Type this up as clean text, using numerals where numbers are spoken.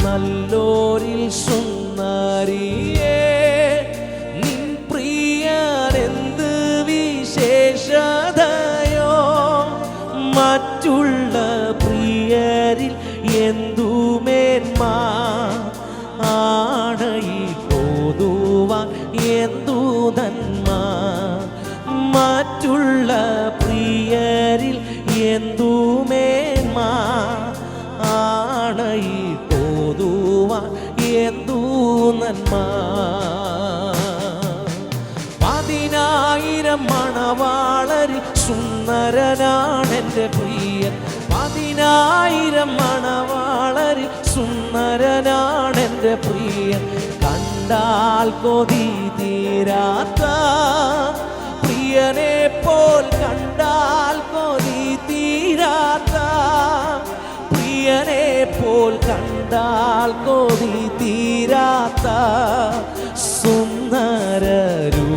നല്ലോരിൽ സുന്ദരിയേ നിൻ പ്രിയനെന്ത് വിശേഷതയോ മറ്റുള്ള പ്രിയരിൽ എന്തുമേന്മ ആണയിൽ തോതുവാൻ എന്തു നന്മ മറ്റുള്ള പ്രിയരിൽ എന്തുമേന്മ ആണയിൽ തോതുവാൻ എന്തു നന്മ 10,000 മണവാളരിൽ സുന്ദരനാണെൻ്റെ പ്രിയൻ 10,000 മണവാളരിൽ സുന്ദരനാണെൻ്റെ പ്രിയൻ കണ്ടാൽ കൊതി തീരാത്ത പ്രിയനെ പോൽ കണ്ടാൽ കൊതി തീരാത്ത പ്രിയനെ പോൽ കണ്ടാൽ കൊതി തീരാത്ത സുന്ദരരൂ